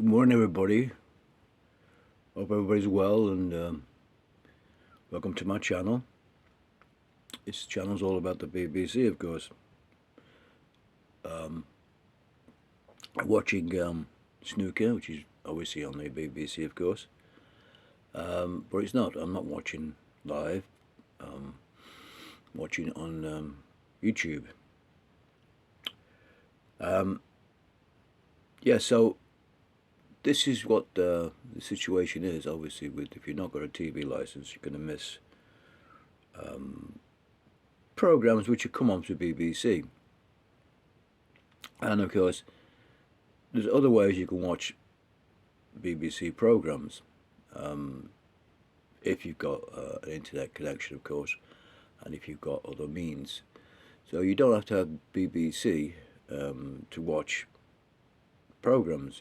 Good morning, everybody. Hope everybody's well, and welcome to my channel. This channel's all about the BBC, of course. Watching snooker, which is obviously on the BBC, of course. But it's not. I'm not watching live. Watching on YouTube. Yeah, so this is what the situation is. Obviously, with if you're not got a TV license, you're going to miss programs which have come onto BBC. And of course, there's other ways you can watch BBC programs if you've got an internet connection, of course, and if you've got other means. So you don't have to have BBC to watch programs,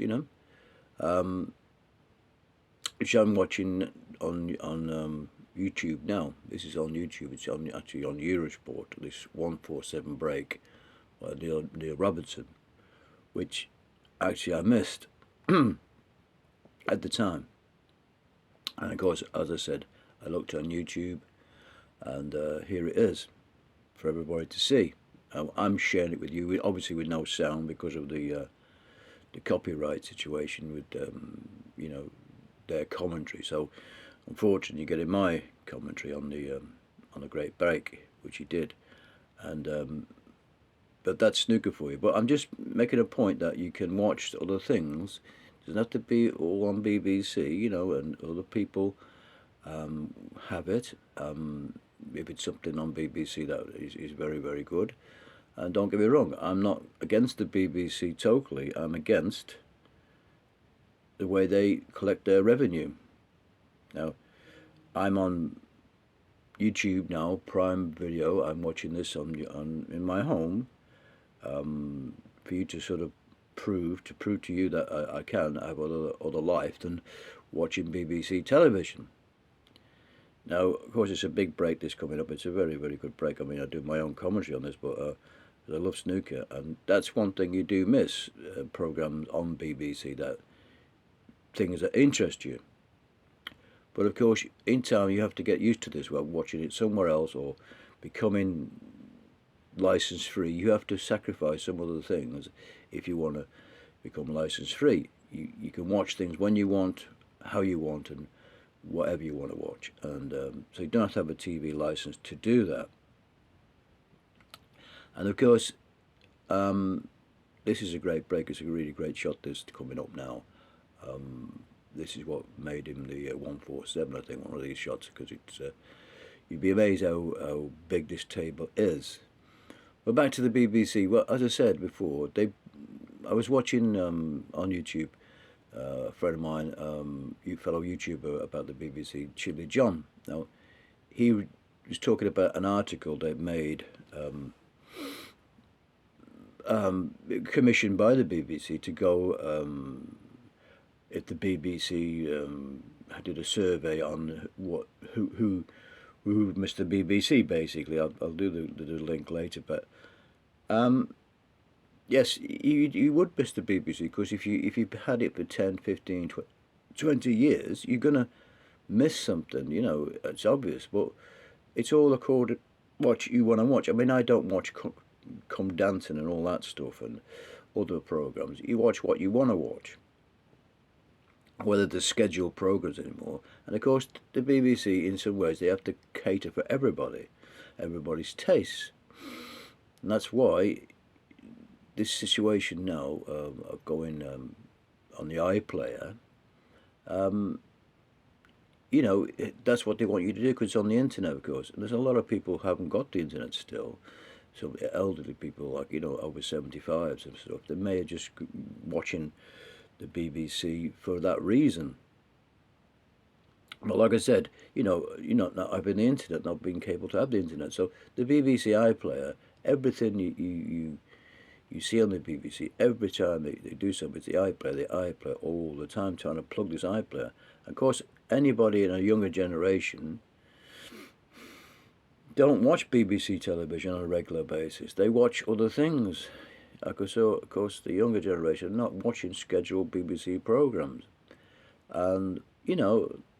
which I'm watching on YouTube now. This is on YouTube. It's actually on Eurosport. This 147 break by Neil Robertson, which actually I missed at the time. And of course, as I said, I looked on YouTube, and here it is for everybody to see. I'm sharing it with you, obviously with no sound because of the copyright situation with their commentary. So unfortunately, you're getting my commentary on the Great Break, which he did, and but that's snooker for you. But I'm just making a point that you can watch other things. It doesn't have to be all on BBC, and other people have it. If it's something on BBC that is very, very good. And don't get me wrong, I'm not against the BBC totally. I'm against the way they collect their revenue. Now, I'm on YouTube now, Prime Video. I'm watching this in my home for you to sort of prove to you that I can have other life than watching BBC television. Now, of course, it's a big break this coming up. It's a very, very good break. I mean, I do my own commentary on this, but I love snooker, and that's one thing you do miss, programs on BBC, that things that interest you. But of course, in time, you have to get used to this. Well, watching it somewhere else or becoming license free, you have to sacrifice some other things if you want to become license free. You can watch things when you want, how you want, and whatever you want to watch. And so you don't have to have a TV license to do that. And of course, this is a great break. It's a really great shot, this coming up now. This is what made him the 147, I think, one of these shots, because it's you'd be amazed how big this table is. But back to the BBC. Well, as I said before, I was watching on YouTube a friend of mine, fellow YouTuber about the BBC, Chili John. Now, he was talking about an article they made, commissioned by the BBC to go. If the BBC did a survey on who missed the BBC, basically. I'll do the link later, but yes, you would miss the BBC, because if you had it for 10, 15, 20 years, you're gonna miss something. It's obvious, but it's all according what you want to watch. I mean, I don't watch Come Dancing and all that stuff and other programs. You watch what you want to watch, whether there's scheduled programs anymore. And of course, the BBC, in some ways, they have to cater for everybody's tastes. And that's why this situation now of going on the iPlayer, that's what they want you to do, because it's on the internet, of course. And there's a lot of people who haven't got the internet still. Some elderly people, like, over 75s and stuff, they may have just watching the BBC for that reason. But like I said, you're not having the internet, not being able to have the internet. So the BBC iPlayer, everything you see on the BBC, every time they do something, it's the iPlayer all the time, trying to plug this iPlayer. Of course, anybody in a younger generation don't watch BBC television on a regular basis. They watch other things So of course the younger generation are not watching scheduled BBC programs, and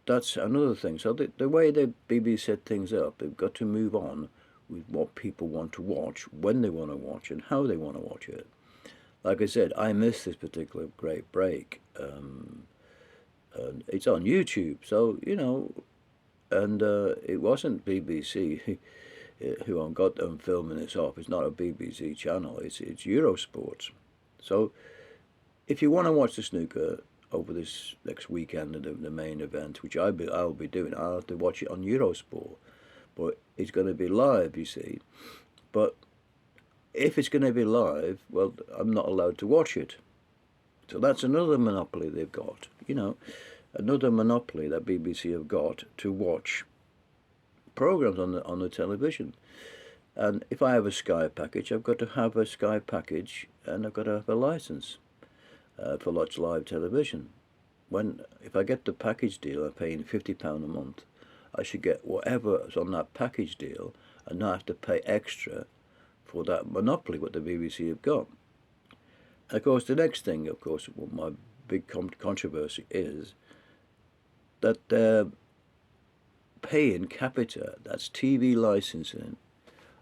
that's another thing. So the way the BBC set things up, they've got to move on with what people want to watch, when they want to watch, and how they want to watch it. Like I said, I missed this particular great break. And it's on YouTube, so and it wasn't BBC who got them filming this off. It's not a BBC channel. It's Eurosport. So if you want to watch the snooker over this next weekend, the main event, which I'll be doing, I'll have to watch it on Eurosport. But it's going to be live, you see. But if it's going to be live, well, I'm not allowed to watch it. So that's another monopoly they've got, another monopoly that BBC have got to watch programs on the television. And if I have a Sky package, I've got to have a Sky package, and I've got to have a license for Watch Live television. If I get the package deal, I'm paying £50 a month. I should get whatever is on that package deal, and not have to pay extra for that monopoly what the BBC have got. And of course, the next thing, of course, what my big controversy is that they're paying Capita, that's TV licensing,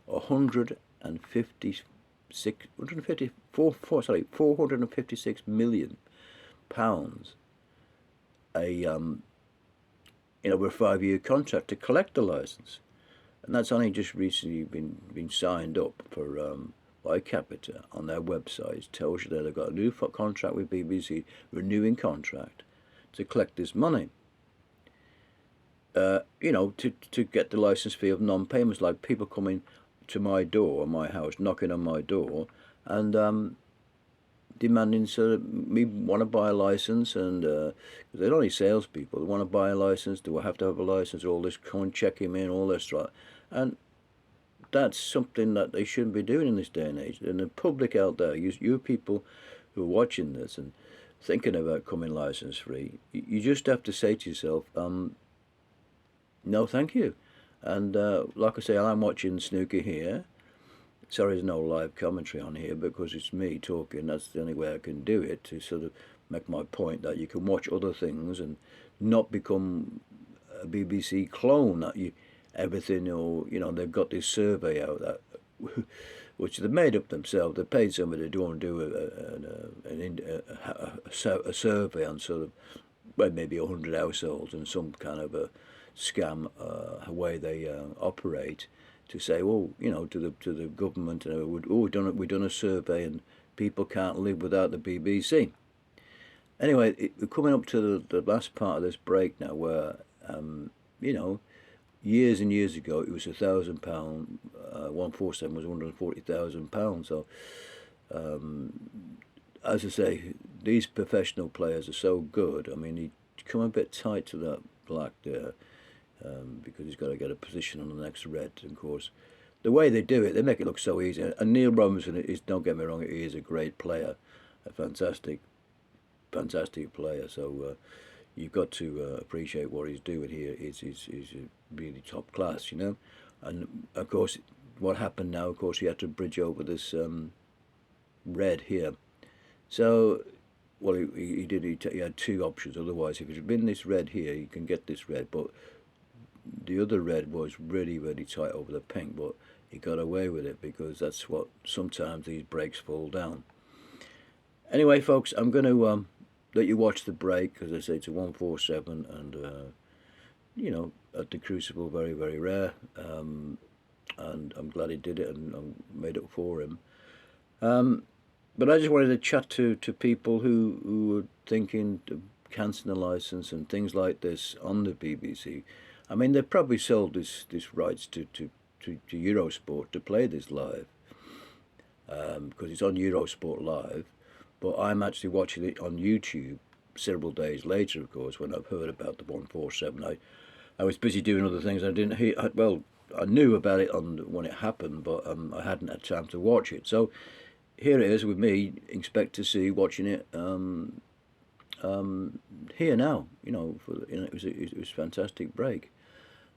456 million pounds over a 5-year contract to collect the license, and that's only just recently been signed up for by Capita on their website. It tells you that they've got a new contract with BBC, renewing contract to collect this money. To get the license fee of non-payments, like people coming to my door, my house, knocking on my door, and demanding me want to buy a license, and cause they're only salespeople. They want to buy a license. Do I have to have a license? All this, come and check him in, all this, right? And that's something that they shouldn't be doing in this day and age. And the public out there, you people who are watching this and thinking about coming license free, you just have to say to yourself, no, thank you. And like I say, I'm watching snooker here. Sorry, there's no live commentary on here because it's me talking. That's the only way I can do it, to sort of make my point that you can watch other things and not become a BBC clone. That everything, or they've got this survey out that which they made up themselves. They paid somebody to go and do a survey on sort of maybe 100 households and some kind of a scam way they operate, to say, to the government, we've done a survey and people can't live without the BBC. Anyway, we're coming up to the last part of this break now, where years and years ago it was £1,000. 147 was £140,000. So as I say, these professional players are so good. I mean, he come a bit tight to that black there. Because he's got to get a position on the next red. And of course, the way they do it, they make it look so easy. And Neil Robinson is, don't get me wrong, he is a great player, a fantastic player. So you've got to appreciate what he's doing here. He's really top class, And of course, what happened now, of course, he had to bridge over this red here. So, well, he did. He had two options. Otherwise, if it had been this red here, you can get this red, but the other red was really, really tight over the pink, but he got away with it because that's what sometimes these breaks fall down. Anyway, folks, I'm going to let you watch the break, because I say it's a 147, and at the Crucible, very, very rare, and I'm glad he did it, and I made it for him. But I just wanted to chat to people who were thinking of cancelling the license and things like this on the BBC. I mean, they probably sold this rights to Eurosport to play this live, because it's on Eurosport Live. But I'm actually watching it on YouTube several days later, of course, when I've heard about the 147. I was busy doing other things. I didn't hear. Well, I knew about it when it happened, but I hadn't had time to watch it. So here it is with me, expect to see watching it here now. It was a fantastic break.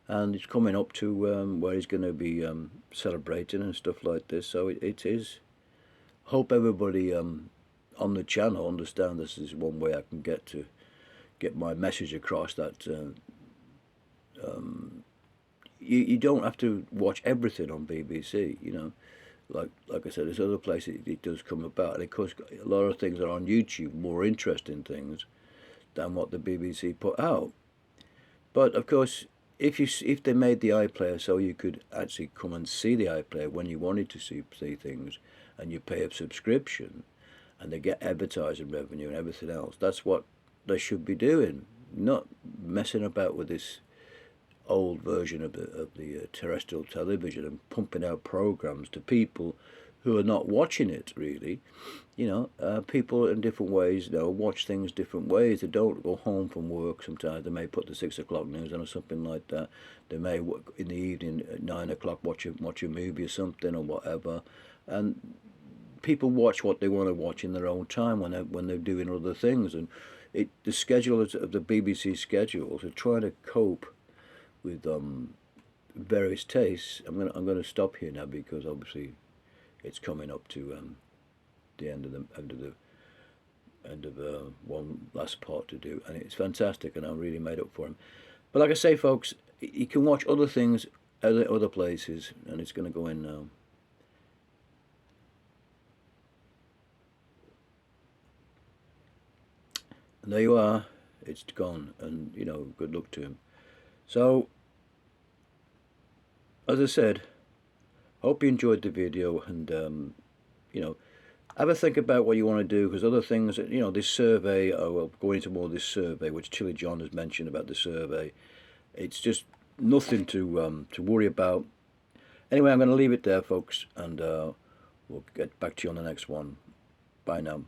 And it's coming up to where he's going to be celebrating and stuff like this. So it is hope everybody on the channel understand this is one way I can get my message across, that you don't have to watch everything on BBC. Like I said, there's other places it does come about, and of course a lot of things are on YouTube, more interesting things than what the BBC put out. But of course, if they made the iPlayer so you could actually come and see the iPlayer when you wanted to see things, and you pay a subscription, and they get advertising revenue and everything else, that's what they should be doing, not messing about with this old version of the terrestrial television and pumping out programs to people who are not watching it really. People in different ways, watch things different ways. They don't go home from work. Sometimes they may put the 6 o'clock news on or something like that. They may in the evening at 9 o'clock watch a movie or something or whatever. And people watch what they want to watch in their own time when they're doing other things. And the schedule of the BBC schedules are trying to cope with various tastes. I'm gonna stop here now because obviously it's coming up to the end of one last part to do, and it's fantastic, and I really made up for him. But like I say, folks, you can watch other things other places, and it's going to go in now. And there you are. It's gone, and good luck to him. So, as I said, hope you enjoyed the video, and have a think about what you want to do, because other things, this survey, we'll go into more of this survey, which Chili John has mentioned about the survey. It's just nothing to worry about. Anyway, I'm going to leave it there, folks, and we'll get back to you on the next one. Bye now.